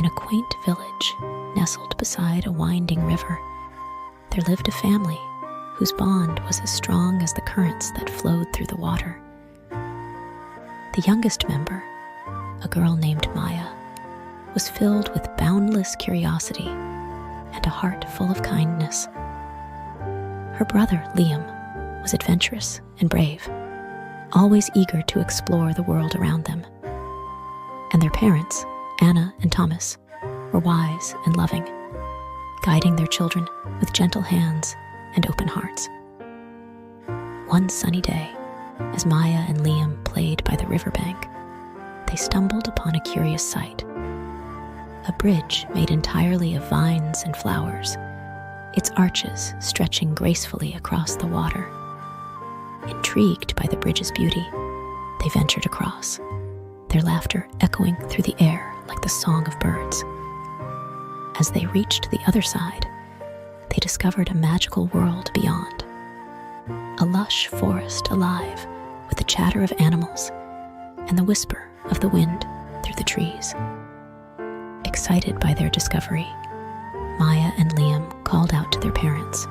In a quaint village nestled beside a winding river, there lived a family whose bond was as strong as the currents that flowed through the water. The youngest member, a girl named Maya, was filled with boundless curiosity and a heart full of kindness. Her brother, Liam, was adventurous and brave, always eager to explore the world around them. And their parents, Anna and Thomas, were wise and loving, guiding their children with gentle hands and open hearts. One sunny day, as Maya and Liam played by the riverbank, they stumbled upon a curious sight. A bridge made entirely of vines and flowers, its arches stretching gracefully across the water. Intrigued by the bridge's beauty, they ventured across, their laughter echoing through the air like the song of birds. As they reached the other side, they discovered a magical world beyond. A lush forest alive with the chatter of animals and the whisper of the wind through the trees. Excited by their discovery, Maya and Liam called out to their parents,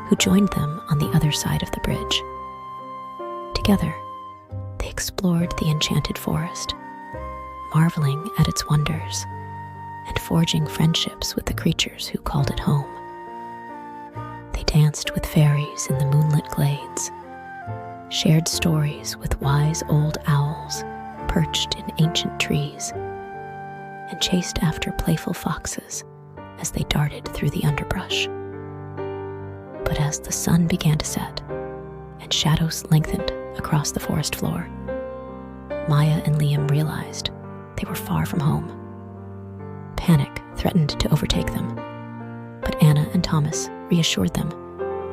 who joined them on the other side of the bridge. Together, they explored the enchanted forest, marveling at its wonders and forging friendships with the creatures who called it home. They danced with fairies in the moonlit glades, shared stories with wise old owls perched in ancient trees, and chased after playful foxes as they darted through the underbrush. But as the sun began to set and shadows lengthened across the forest floor, Maya and Liam realized they were far from home. Panic threatened to overtake them, but Anna and Thomas reassured them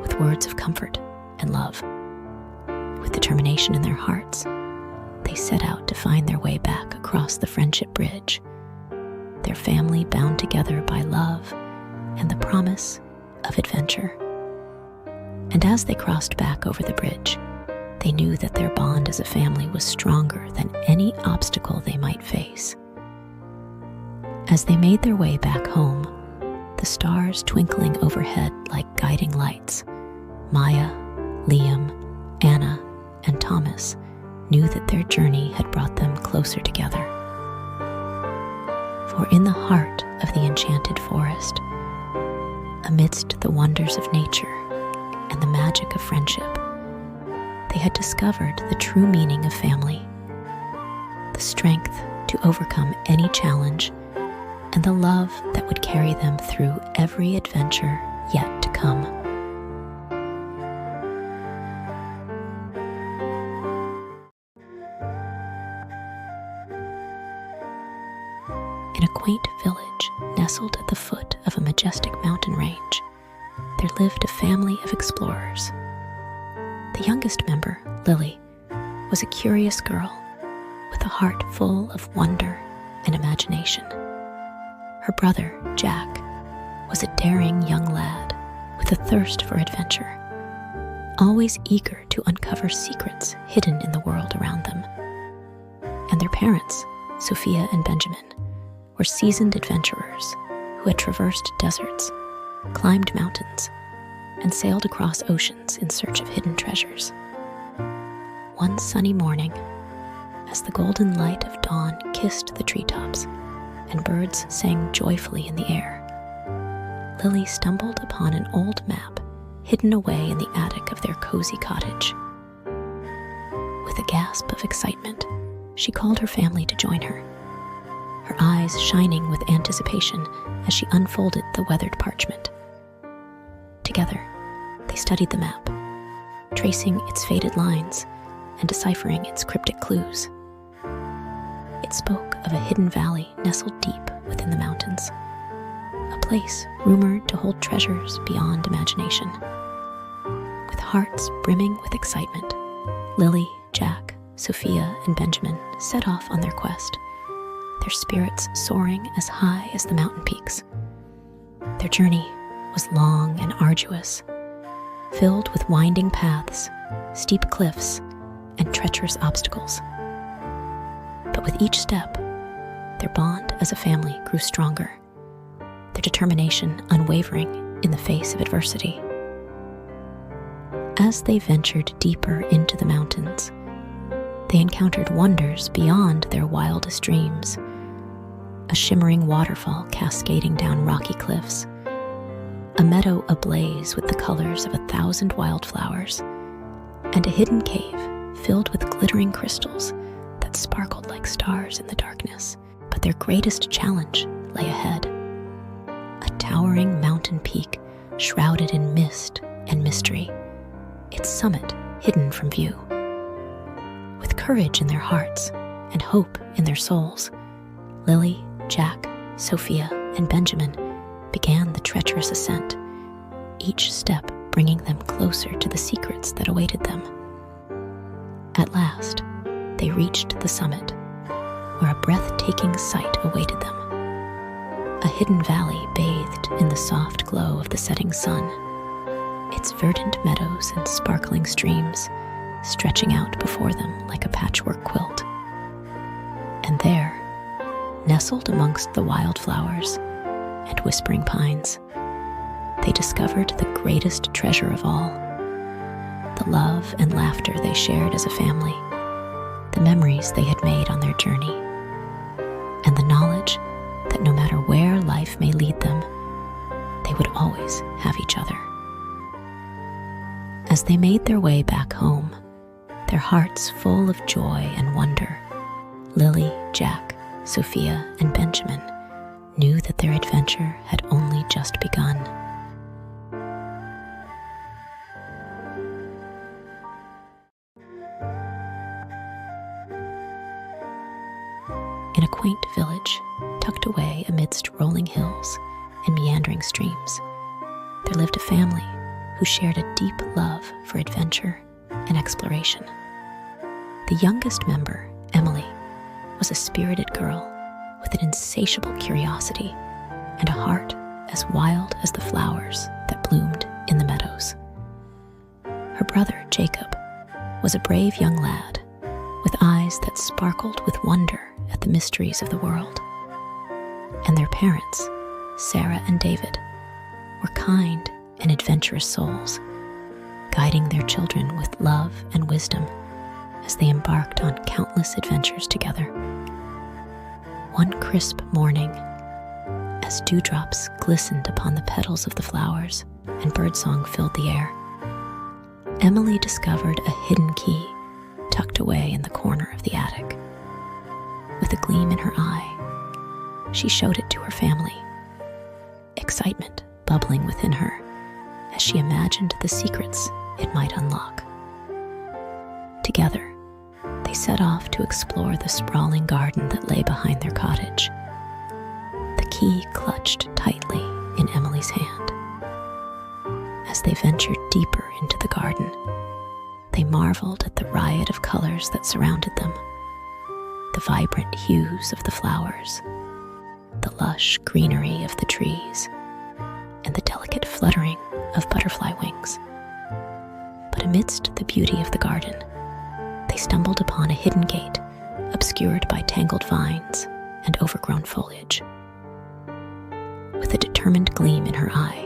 with words of comfort and love. With determination in their hearts, they set out to find their way back across the friendship bridge, their family bound together by love and the promise of adventure. And as they crossed back over the bridge, they knew that their bond as a family was stronger than any obstacle they might face. As they made their way back home, the stars twinkling overhead like guiding lights, Maya, Liam, Anna, and Thomas knew that their journey had brought them closer together. For in the heart of the enchanted forest, amidst the wonders of nature and the magic of friendship, they had discovered the true meaning of family, the strength to overcome any challenge, and the love that would carry them through every adventure yet to come. In a quaint village nestled at the foot of a majestic mountain range, there lived a family of explorers. The youngest member, Lily, was a curious girl with a heart full of wonder and imagination. Her brother, Jack, was a daring young lad with a thirst for adventure, always eager to uncover secrets hidden in the world around them. And their parents, Sophia and Benjamin, were seasoned adventurers who had traversed deserts, climbed mountains, and sailed across oceans in search of hidden treasures. One sunny morning, as the golden light of dawn kissed the treetops and birds sang joyfully in the air, Lily stumbled upon an old map hidden away in the attic of their cozy cottage. With a gasp of excitement, she called her family to join her, her eyes shining with anticipation as she unfolded the weathered parchment. Together, they studied the map, tracing its faded lines and deciphering its cryptic clues. It spoke of a hidden valley nestled deep within the mountains, a place rumored to hold treasures beyond imagination. With hearts brimming with excitement, Lily, Jack, Sophia, and Benjamin set off on their quest, their spirits soaring as high as the mountain peaks. Their journey was long and arduous, filled with winding paths, steep cliffs, and treacherous obstacles. But with each step, their bond as a family grew stronger, their determination unwavering in the face of adversity. As they ventured deeper into the mountains, they encountered wonders beyond their wildest dreams. A shimmering waterfall cascading down rocky cliffs, a meadow ablaze with the colors of 1,000 wildflowers, and a hidden cave filled with glittering crystals that sparkled like stars in the darkness. But their greatest challenge lay ahead. A towering mountain peak shrouded in mist and mystery, its summit hidden from view. With courage in their hearts and hope in their souls, Lily, Jack, Sophia, and Benjamin began the treacherous ascent, each step bringing them closer to the secrets that awaited them. At last, they reached the summit, where a breathtaking sight awaited them. A hidden valley bathed in the soft glow of the setting sun, its verdant meadows and sparkling streams stretching out before them like a patchwork quilt. And there, nestled amongst the wildflowers and whispering pines, they discovered the greatest treasure of all, the love and laughter they shared as a family, the memories they had made on their journey, and the knowledge that no matter where life may lead them, they would always have each other. As they made their way back home, their hearts full of joy and wonder, Lily, Jack, Sophia, and Benjamin knew that their adventure had only just begun. In a quaint village, tucked away amidst rolling hills and meandering streams, there lived a family who shared a deep love for adventure and exploration. The youngest member, Emily, was a spirited girl with an insatiable curiosity and a heart as wild as the flowers that bloomed in the meadows. Her brother, Jacob, was a brave young lad with eyes that sparkled with wonder at the mysteries of the world. And their parents, Sarah and David, were kind and adventurous souls, guiding their children with love and wisdom as they embarked on countless adventures together. One crisp morning, as dewdrops glistened upon the petals of the flowers and birdsong filled the air, Emily discovered a hidden key tucked away in the corner of the attic. With a gleam in her eye, she showed it to her family, excitement bubbling within her as she imagined the secrets it might unlock. Together, they set off to explore the sprawling garden that lay behind their cottage, the key clutched tightly in Emily's hand. As they ventured deeper into the garden, they marveled at the riot of colors that surrounded them, the vibrant hues of the flowers, the lush greenery of the trees, and the delicate fluttering of butterfly wings. But amidst the beauty of the garden, they stumbled upon a hidden gate obscured by tangled vines and overgrown foliage. With a determined gleam in her eye,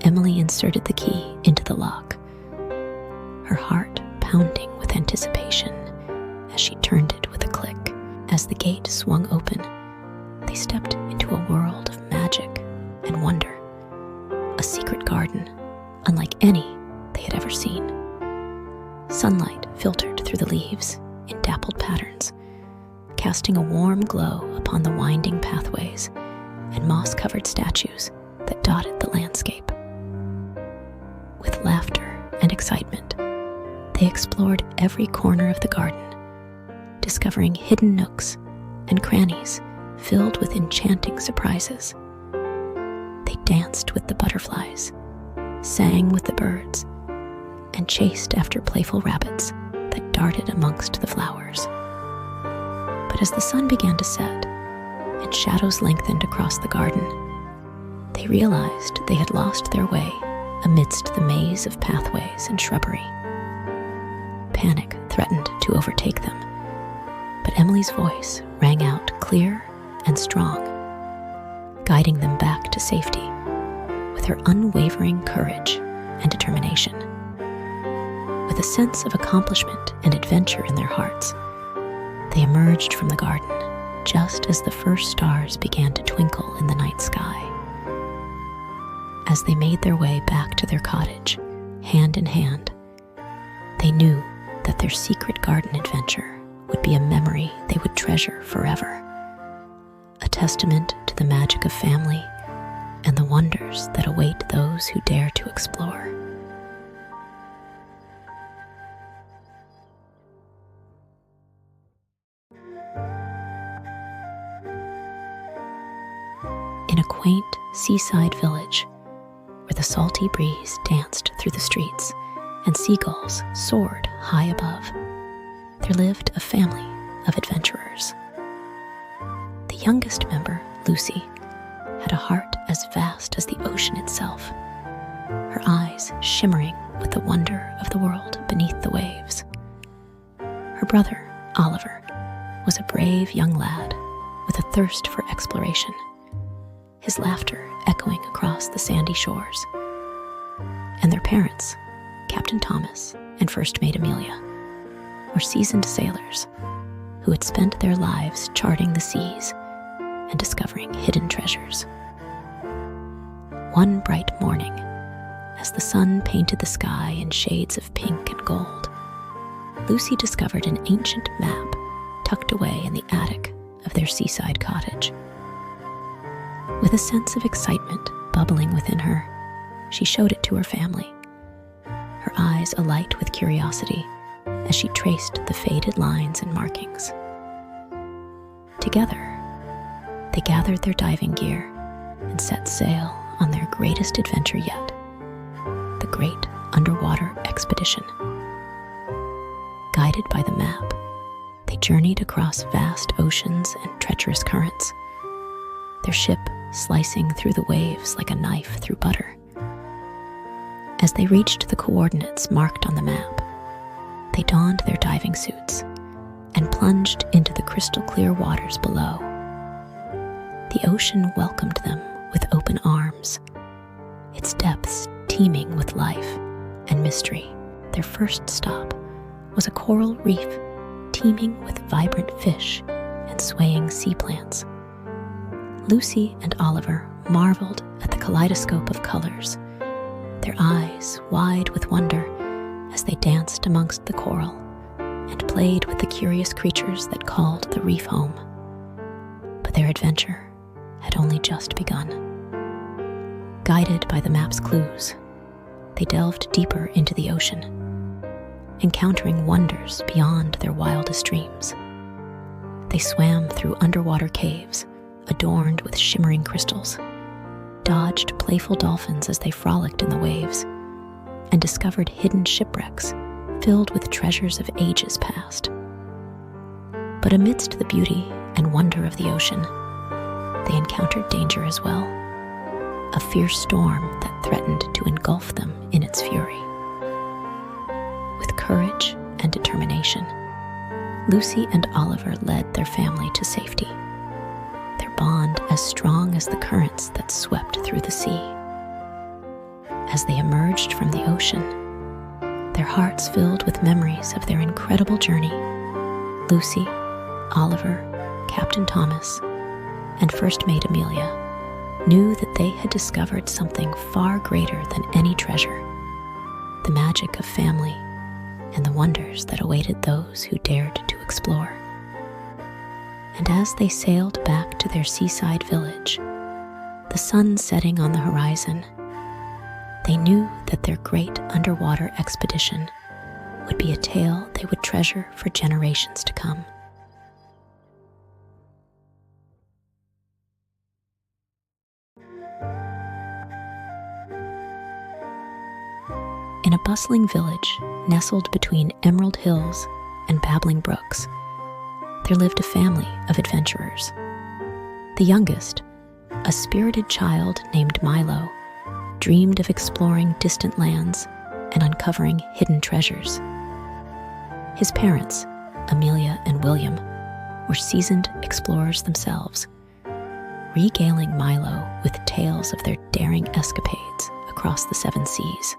Emily inserted the key into the lock, her heart pounding with anticipation as she turned it with a click. As the gate swung open, they stepped into a world of magic and wonder, a secret garden unlike any they had ever seen. Sunlight filtered through the leaves in dappled patterns, casting a warm glow upon the winding pathways and moss-covered statues that dotted the landscape. With laughter and excitement, they explored every corner of the garden, discovering hidden nooks and crannies filled with enchanting surprises. They danced with the butterflies, sang with the birds, and chased after playful rabbits that darted amongst the flowers. But as the sun began to set and shadows lengthened across the garden, they realized they had lost their way amidst the maze of pathways and shrubbery. Panic threatened to overtake them, but Emily's voice rang out clear and strong, guiding them back to safety with her unwavering courage and determination. With a sense of accomplishment and adventure in their hearts, they emerged from the garden just as the first stars began to twinkle in the night sky. As they made their way back to their cottage, hand in hand, they knew that their secret garden adventure would be a memory they would treasure forever, a testament to the magic of family and the wonders that await those who dare to explore. In a quaint seaside village where the salty breeze danced through the streets and seagulls soared high above, there lived a family of adventurers. The youngest member, Lucy, had a heart as vast as the ocean itself, her eyes shimmering with the wonder of the world beneath the waves. Her brother, Oliver, was a brave young lad with a thirst for exploration, his laughter echoing across the sandy shores. And their parents, Captain Thomas and First Mate Amelia, were seasoned sailors who had spent their lives charting the seas and discovering hidden treasures. One bright morning, as the sun painted the sky in shades of pink and gold, Lucy discovered an ancient map tucked away in the attic of their seaside cottage. With a sense of excitement bubbling within her, she showed it to her family, her eyes alight with curiosity as she traced the faded lines and markings. Together, they gathered their diving gear and set sail on their greatest adventure yet, the Great Underwater Expedition. Guided by the map, they journeyed across vast oceans and treacherous currents, their ship slicing through the waves like a knife through butter. As they reached the coordinates marked on the map, they donned their diving suits and plunged into the crystal-clear waters below. The ocean welcomed them with open arms, its depths teeming with life and mystery. Their first stop was a coral reef teeming with vibrant fish and swaying sea plants. Lucy and Oliver marveled at the kaleidoscope of colors, their eyes wide with wonder as they danced amongst the coral and played with the curious creatures that called the reef home. But their adventure had only just begun. Guided by the map's clues, they delved deeper into the ocean, encountering wonders beyond their wildest dreams. They swam through underwater caves adorned with shimmering crystals, dodged playful dolphins as they frolicked in the waves, and discovered hidden shipwrecks filled with treasures of ages past. But amidst the beauty and wonder of the ocean, they encountered danger as well, a fierce storm that threatened to engulf them in its fury. With courage and determination, Lucy and Oliver led their family to safety, their bond as strong as the currents that swept through the sea. As they emerged from the ocean, their hearts filled with memories of their incredible journey, Lucy, Oliver, Captain Thomas, and First Mate Amelia knew that they had discovered something far greater than any treasure, the magic of family and the wonders that awaited those who dared to explore. And as they sailed back to their seaside village, the sun setting on the horizon, they knew that their great underwater expedition would be a tale they would treasure for generations to come. In a bustling village nestled between emerald hills and babbling brooks, there lived a family of adventurers. The youngest, a spirited child named Milo, dreamed of exploring distant lands and uncovering hidden treasures. His parents, Amelia and William, were seasoned explorers themselves, regaling Milo with tales of their daring escapades across the 7 seas.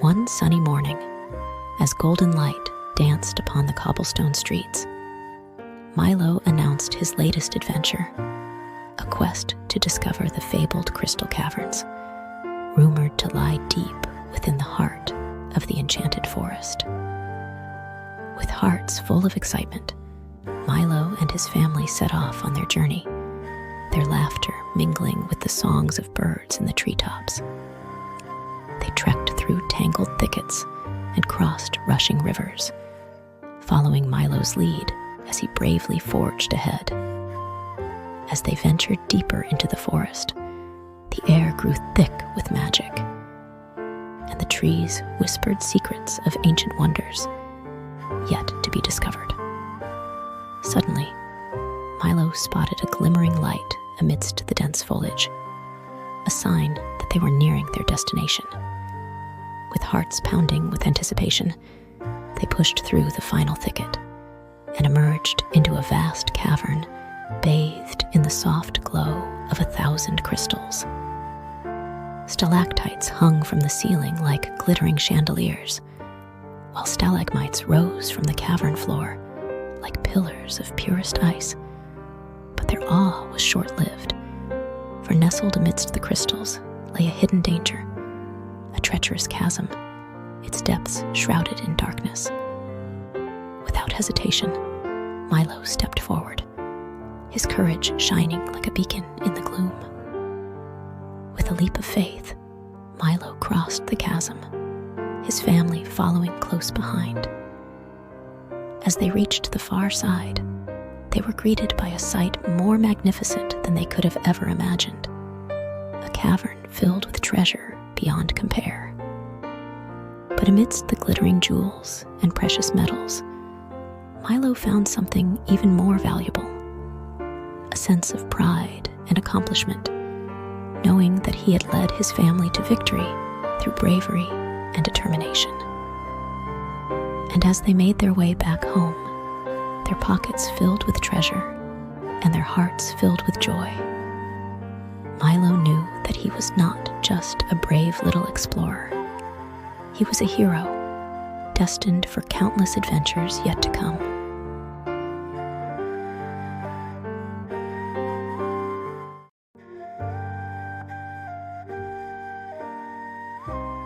One sunny morning, as golden light danced upon the cobblestone streets, Milo announced his latest adventure, a quest to discover the fabled crystal caverns, rumored to lie deep within the heart of the enchanted forest. With hearts full of excitement, Milo and his family set off on their journey, their laughter mingling with the songs of birds in the treetops. They trekked through tangled thickets and crossed rushing rivers, following Milo's lead as he bravely forged ahead. As they ventured deeper into the forest, the air grew thick with magic, and the trees whispered secrets of ancient wonders yet to be discovered. Suddenly, Milo spotted a glimmering light amidst the dense foliage, a sign that they were nearing their destination. With hearts pounding with anticipation, they pushed through the final thicket and emerged into a vast cavern bathed in the soft glow of 1,000 crystals. Stalactites hung from the ceiling like glittering chandeliers, while stalagmites rose from the cavern floor like pillars of purest ice. But their awe was short-lived, for nestled amidst the crystals lay a hidden danger, a treacherous chasm, its depths shrouded in darkness. Without hesitation, Milo stepped forward, his courage shining like a beacon in the gloom. With a leap of faith, Milo crossed the chasm, his family following close behind. As they reached the far side, they were greeted by a sight more magnificent than they could have ever imagined, a cavern filled with treasure beyond compare. But amidst the glittering jewels and precious metals, Milo found something even more valuable, a sense of pride and accomplishment, knowing that he had led his family to victory through bravery and determination. And as they made their way back home, their pockets filled with treasure and their hearts filled with joy, Milo knew that he was not just a brave little explorer. He was a hero, destined for countless adventures yet to come.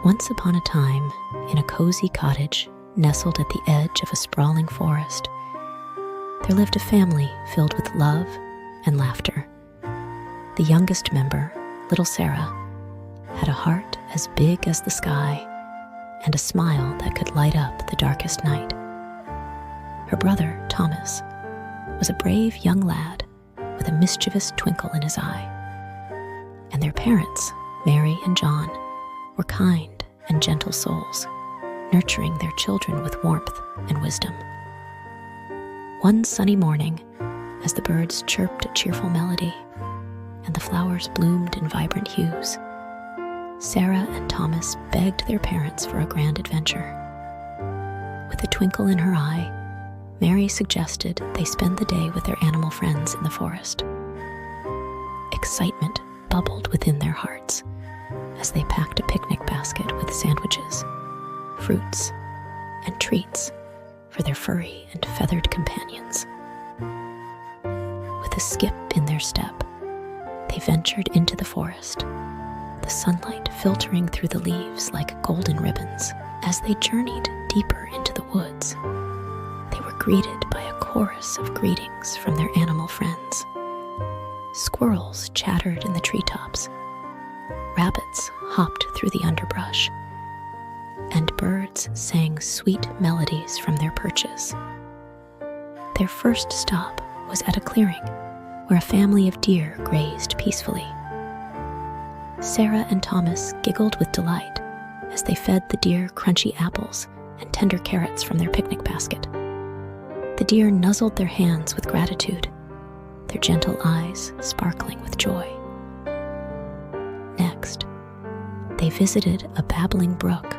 Once upon a time, in a cozy cottage nestled at the edge of a sprawling forest, there lived a family filled with love and laughter. The youngest member, little Sarah, had a heart as big as the sky and a smile that could light up the darkest night. Her brother, Thomas, was a brave young lad with a mischievous twinkle in his eye. And their parents, Mary and John, were kind and gentle souls, nurturing their children with warmth and wisdom. One sunny morning, as the birds chirped a cheerful melody and the flowers bloomed in vibrant hues, Sarah and Thomas begged their parents for a grand adventure. With a twinkle in her eye, Mary suggested they spend the day with their animal friends in the forest. Excitement bubbled within their hearts as they packed a picnic basket with sandwiches, fruits, and treats for their furry and feathered companions. With a skip in their step, they ventured into the forest, the sunlight filtering through the leaves like golden ribbons. As they journeyed deeper into the woods, they were greeted by a chorus of greetings from their animal friends. Squirrels chattered in the treetops, rabbits hopped through the underbrush, and birds sang sweet melodies from their perches. Their first stop was at a clearing where a family of deer grazed peacefully. Sarah and Thomas giggled with delight as they fed the deer crunchy apples and tender carrots from their picnic basket. The deer nuzzled their hands with gratitude, their gentle eyes sparkling with joy. Next, they visited a babbling brook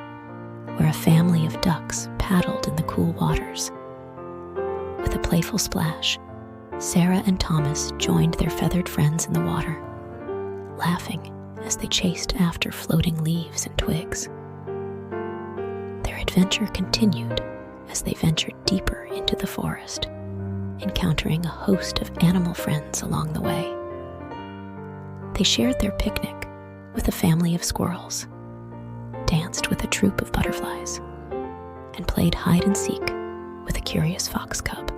where a family of ducks paddled in the cool waters. With a playful splash, Sarah and Thomas joined their feathered friends in the water, laughing as they chased after floating leaves and twigs. Their adventure continued as they ventured deeper into the forest, encountering a host of animal friends along the way. They shared their picnic with a family of squirrels, danced with a troop of butterflies, and played hide and seek with a curious fox cub.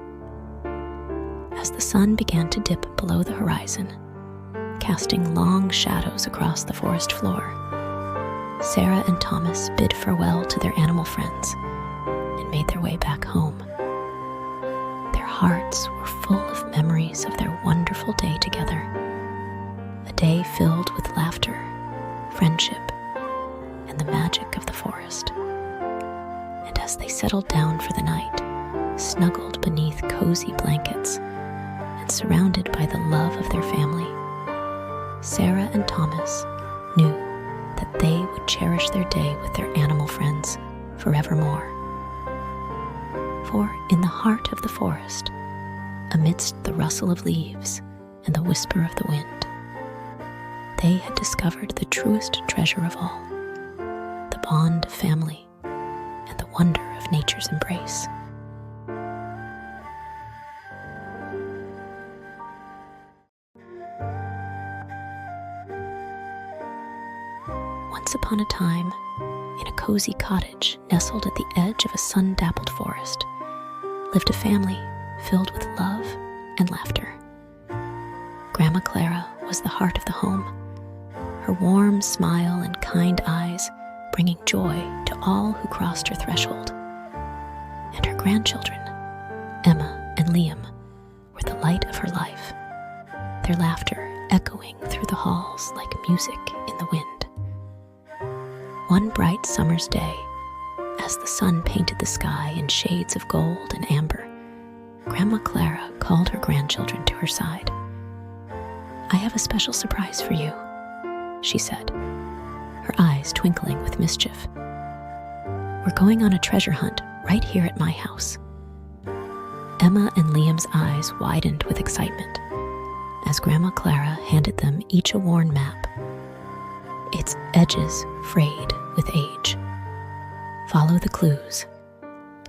As the sun began to dip below the horizon, casting long shadows across the forest floor, Sarah and Thomas bid farewell to their animal friends and made their way back home. Their hearts were full of memories of their wonderful day together, a day filled with laughter, friendship, and the magic of the forest. And as they settled down for the night, snuggled beneath cozy blankets and surrounded by the love of their family, Sarah and Thomas knew that they would cherish their day with their animal friends forevermore. For in the heart of the forest, amidst the rustle of leaves and the whisper of the wind, they had discovered the truest treasure of all, the bond of family and the wonder of nature's embrace. Once upon a time, in a cozy cottage nestled at the edge of a sun-dappled forest, lived a family filled with love and laughter. Grandma Clara was the heart of the home, her warm smile and kind eyes bringing joy to all who crossed her threshold. And her grandchildren, Emma and Liam, were the light of her life, their laughter echoing through the halls like music in the wind. One bright summer's day, as the sun painted the sky in shades of gold and amber, Grandma Clara called her grandchildren to her side. "I have a special surprise for you," she said, her eyes twinkling with mischief. "We're going on a treasure hunt right here at my house." Emma and Liam's eyes widened with excitement as Grandma Clara handed them each a worn map, its edges frayed with age. "Follow the clues,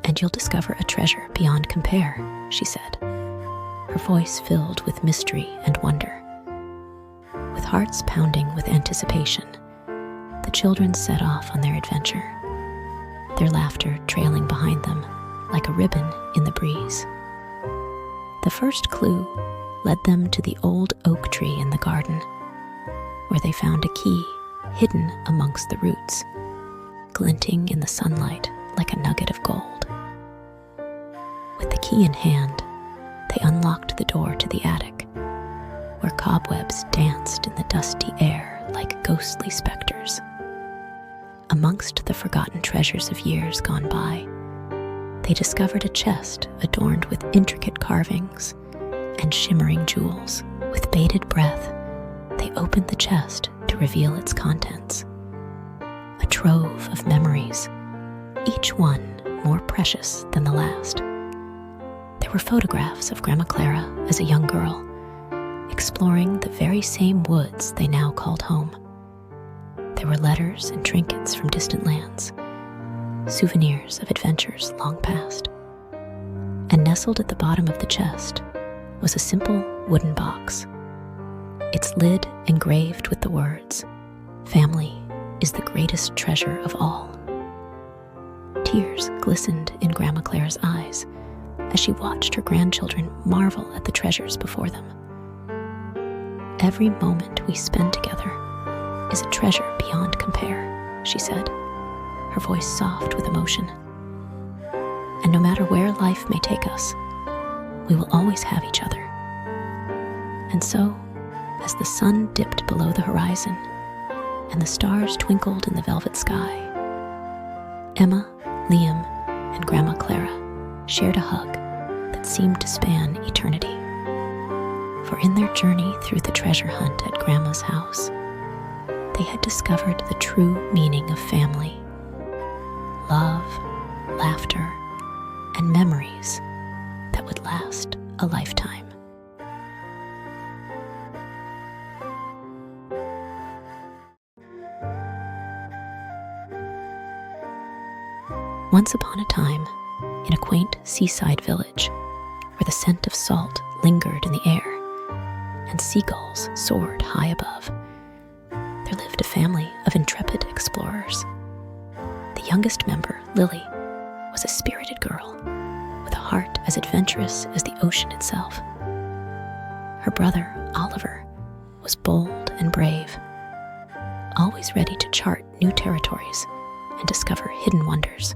and you'll discover a treasure beyond compare," she said, her voice filled with mystery and wonder. With hearts pounding with anticipation, the children set off on their adventure, their laughter trailing behind them like a ribbon in the breeze. The first clue led them to the old oak tree in the garden, where they found a key hidden amongst the roots, glinting in the sunlight like a nugget of gold. With the key in hand, they unlocked the door to the attic, where cobwebs danced in the dusty air like ghostly specters. Amongst the forgotten treasures of years gone by, they discovered a chest adorned with intricate carvings and shimmering jewels. With bated breath, they opened the chest to reveal its contents. A trove of memories, each one more precious than the last. There were photographs of Grandma Clara as a young girl, exploring the very same woods they now called home. There were letters and trinkets from distant lands, souvenirs of adventures long past. And nestled at the bottom of the chest was a simple wooden box, its lid engraved with the words, "Family is the greatest treasure of all." Tears glistened in Grandma Clara's eyes as she watched her grandchildren marvel at the treasures before them. "Every moment we spend together is a treasure beyond compare," she said, her voice soft with emotion. "And no matter where life may take us, we will always have each other." And so, as the sun dipped below the horizon and the stars twinkled in the velvet sky, Emma, Liam, and Grandma Clara shared a hug that seemed to span eternity. For in their journey through the treasure hunt at Grandma's house, they had discovered the true meaning of family: love, laughter, and memories that would last a lifetime. Once upon a time, in a quaint seaside village, where the scent of salt lingered in the air and seagulls soared high above, there lived a family of intrepid explorers. The youngest member, Lily, was a spirited girl with a heart as adventurous as the ocean itself. Her brother, Oliver, was bold and brave, always ready to chart new territories and discover hidden wonders.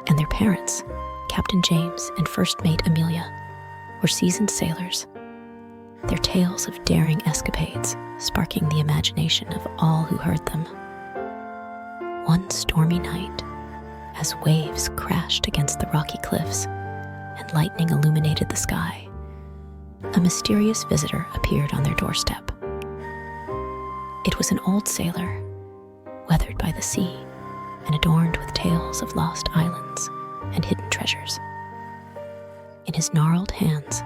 And their parents, Captain James and First Mate Amelia, were seasoned sailors, their tales of daring escapades sparking the imagination of all who heard them. One stormy night, as waves crashed against the rocky cliffs and lightning illuminated the sky, a mysterious visitor appeared on their doorstep. It was an old sailor, weathered by the sea and adorned with tales of lost islands and hidden treasures. In his gnarled hands,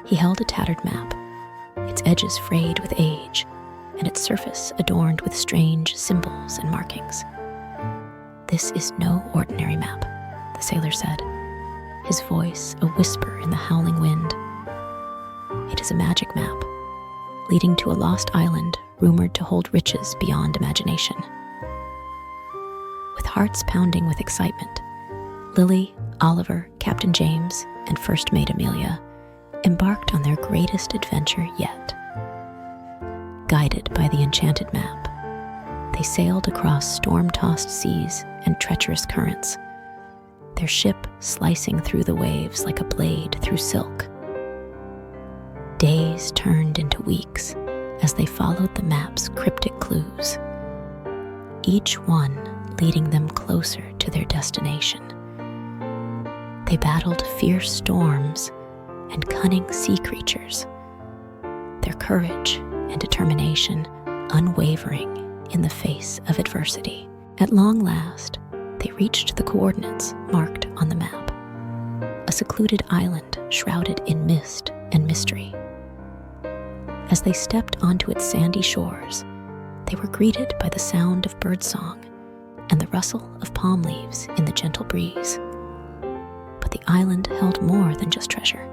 he held a tattered map, its edges frayed with age and its surface adorned with strange symbols and markings. "This is no ordinary map," the sailor said, his voice a whisper in the howling wind. "It is a magic map, leading to a lost island rumored to hold riches beyond imagination." With hearts pounding with excitement, Lily, Oliver, Captain James, and First Mate Amelia embarked on their greatest adventure yet. Guided by the enchanted map, they sailed across storm-tossed seas and treacherous currents, their ship slicing through the waves like a blade through silk. Days turned into weeks as they followed the map's cryptic clues, each one leading them closer to their destination. They battled fierce storms and cunning sea creatures, their courage and determination unwavering in the face of adversity. At long last, they reached the coordinates marked on the map, a secluded island shrouded in mist and mystery. As they stepped onto its sandy shores, they were greeted by the sound of birdsong and the rustle of palm leaves in the gentle breeze. But the island held more than just treasure.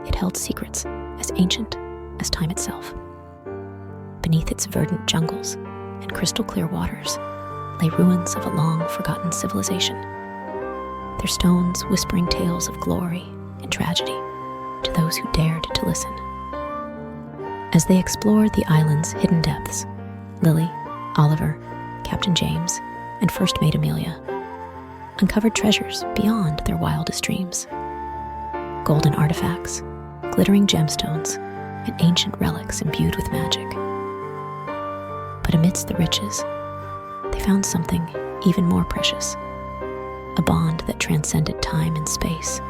It held secrets as ancient as time itself. Beneath its verdant jungles and crystal-clear waters lay ruins of a long-forgotten civilization, their stones whispering tales of glory and tragedy to those who dared to listen. As they explored the island's hidden depths, Lily, Oliver, Captain James, and First Mate Amelia uncovered treasures beyond their wildest dreams. Golden artifacts, glittering gemstones, and ancient relics imbued with magic. But amidst the riches, they found something even more precious, a bond that transcended time and space,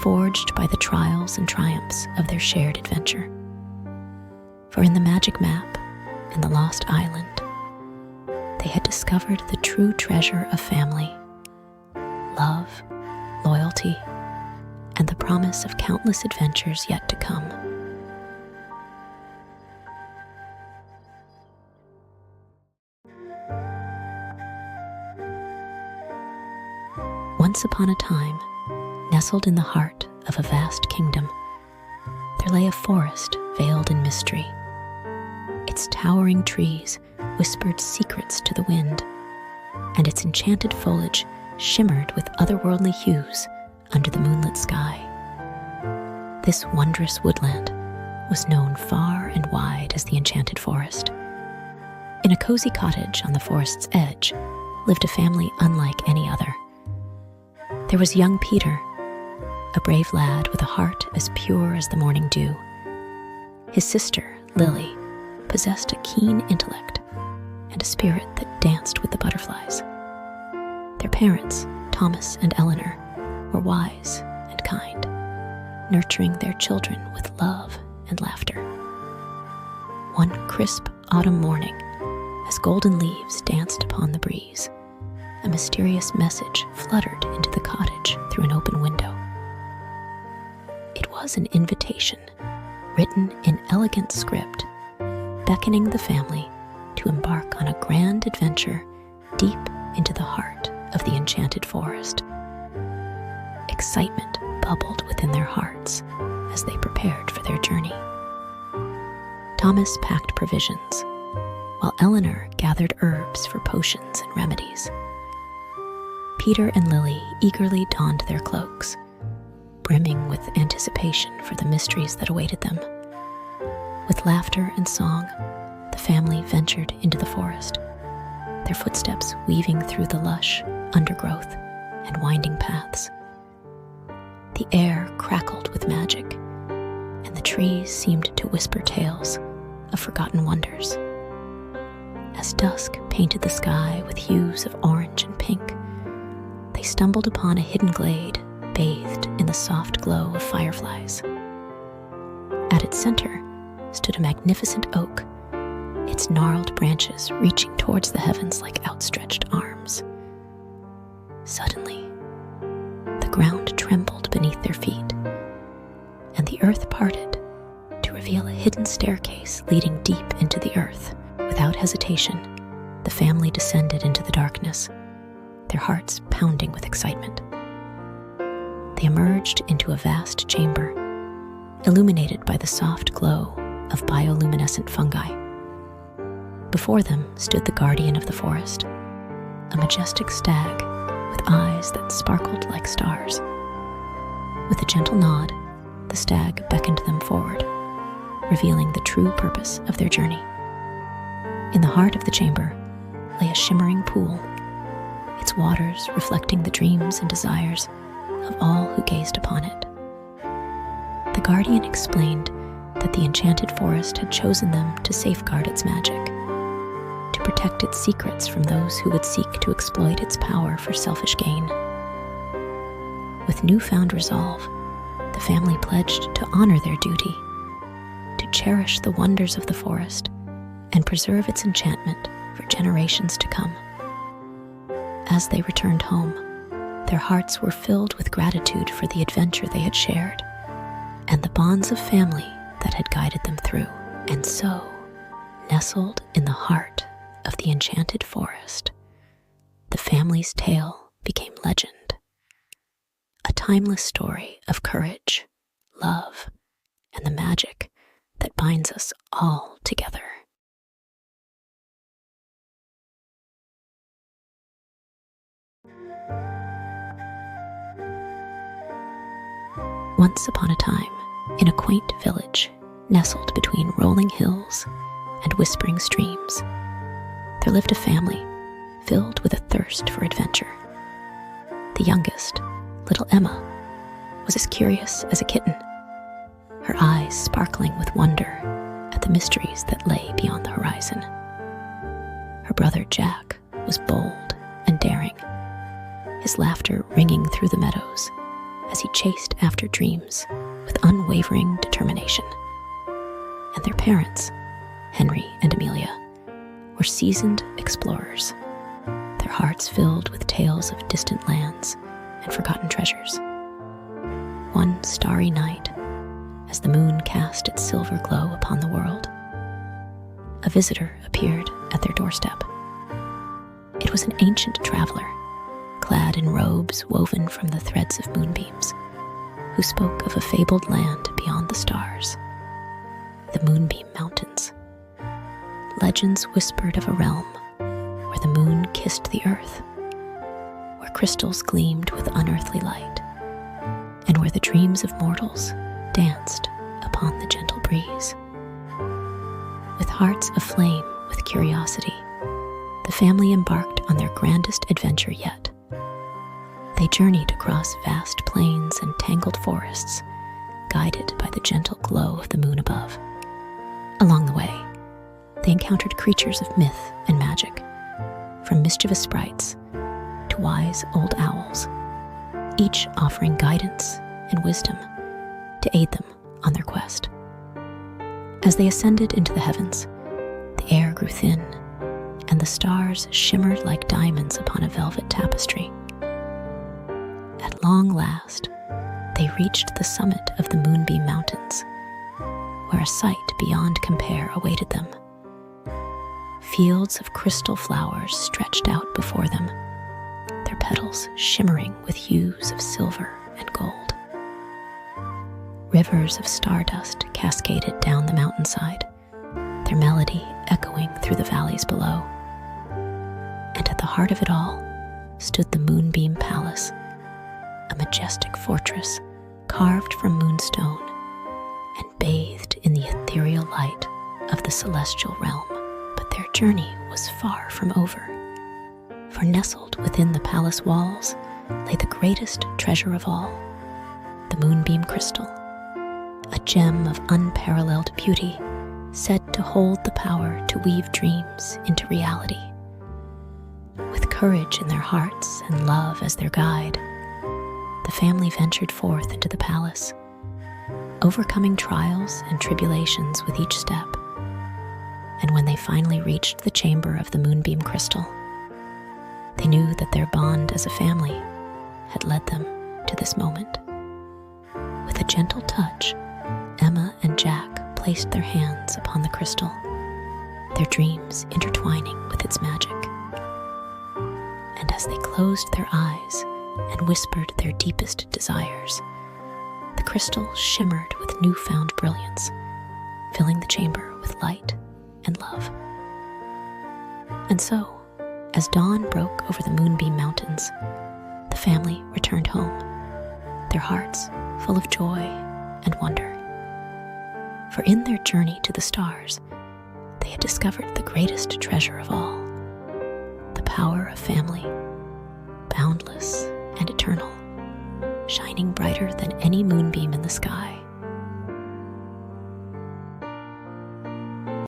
forged by the trials and triumphs of their shared adventure. For in the magic map and the lost island, they had discovered the true treasure of family, love, loyalty, and the promise of countless adventures yet to come. Once upon a time, nestled in the heart of a vast kingdom, there lay a forest veiled in mystery. Its towering trees whispered secrets to the wind, and its enchanted foliage shimmered with otherworldly hues under the moonlit sky. This wondrous woodland was known far and wide as the Enchanted Forest. In a cozy cottage on the forest's edge lived a family unlike any other. There was young Peter, a brave lad with a heart as pure as the morning dew. His sister, Lily, possessed a keen intellect and a spirit that danced with the butterflies. Their parents, Thomas and Eleanor, were wise and kind, nurturing their children with love and laughter. One crisp autumn morning, as golden leaves danced upon the breeze, a mysterious message fluttered into the cottage through an open window. It was an invitation, written in elegant script, beckoning the family to embark on a grand adventure deep into the heart of the enchanted forest. Excitement bubbled within their hearts as they prepared for their journey. Thomas packed provisions, while Eleanor gathered herbs for potions and remedies. Peter and Lily eagerly donned their cloaks, brimming with anticipation for the mysteries that awaited them. With laughter and song, the family ventured into the forest, their footsteps weaving through the lush undergrowth and winding paths. The air crackled with magic, and the trees seemed to whisper tales of forgotten wonders. As dusk painted the sky with hues of orange and pink, they stumbled upon a hidden glade bathed in the soft glow of fireflies. At its center stood a magnificent oak, its gnarled branches reaching towards the heavens like outstretched arms. Suddenly, the ground trembled beneath their feet, and the earth parted to reveal a hidden staircase leading deep into the earth. Without hesitation, the family descended into the darkness, their hearts pounding with excitement. They emerged into a vast chamber, illuminated by the soft glow of bioluminescent fungi. Before them stood the guardian of the forest, a majestic stag with eyes that sparkled like stars. With a gentle nod, the stag beckoned them forward, revealing the true purpose of their journey. In the heart of the chamber lay a shimmering pool, its waters reflecting the dreams and desires of all who gazed upon it. The guardian explained that the enchanted forest had chosen them to safeguard its magic, to protect its secrets from those who would seek to exploit its power for selfish gain. With newfound resolve, the family pledged to honor their duty, to cherish the wonders of the forest, and preserve its enchantment for generations to come. As they returned home, their hearts were filled with gratitude for the adventure they had shared and the bonds of family that had guided them through. And so, nestled in the heart of the enchanted forest, the family's tale became legend, a timeless story of courage, love, and the magic that binds us all together. Once upon a time, in a quaint village nestled between rolling hills and whispering streams, there lived a family filled with a thirst for adventure. The youngest, little Emma, was as curious as a kitten, her eyes sparkling with wonder at the mysteries that lay beyond the horizon. Her brother Jack was bold and daring, his laughter ringing through the meadows as he chased after dreams with unwavering determination. And their parents, Henry and Amelia, were seasoned explorers, their hearts filled with tales of distant lands and forgotten treasures. One starry night, as the moon cast its silver glow upon the world, a visitor appeared at their doorstep. It was an ancient traveler, clad in robes woven from the threads of moonbeams, who spoke of a fabled land beyond the stars, the Moonbeam Mountains. Legends whispered of a realm where the moon kissed the earth, where crystals gleamed with unearthly light, and where the dreams of mortals danced upon the gentle breeze. With hearts aflame with curiosity, the family embarked on their grandest adventure yet. They journeyed across vast plains and tangled forests, guided by the gentle glow of the moon above. Along the way, they encountered creatures of myth and magic, from mischievous sprites to wise old owls, each offering guidance and wisdom to aid them on their quest. As they ascended into the heavens, the air grew thin, and the stars shimmered like diamonds upon a velvet tapestry. At long last, they reached the summit of the Moonbeam Mountains, where a sight beyond compare awaited them. Fields of crystal flowers stretched out before them, their petals shimmering with hues of silver and gold. Rivers of stardust cascaded down the mountainside, their melody echoing through the valleys below. And at the heart of it all stood the Moonbeam Palace, a majestic fortress carved from moonstone and bathed in the ethereal light of the celestial realm. But their journey was far from over, for nestled within the palace walls lay the greatest treasure of all, the Moonbeam Crystal, a gem of unparalleled beauty, said to hold the power to weave dreams into reality. With courage in their hearts and love as their guide, the family ventured forth into the palace, overcoming trials and tribulations with each step. And when they finally reached the chamber of the Moonbeam Crystal, they knew that their bond as a family had led them to this moment. With a gentle touch, Emma and Jack placed their hands upon the crystal, their dreams intertwining with its magic. And as they closed their eyes and whispered their deepest desires, the crystal shimmered with newfound brilliance, filling the chamber with light and love. And so, as dawn broke over the Moonbeam Mountains, the family returned home, their hearts full of joy and wonder. For in their journey to the stars, they had discovered the greatest treasure of all, the power of family, boundless and eternal, shining brighter than any moonbeam in the sky.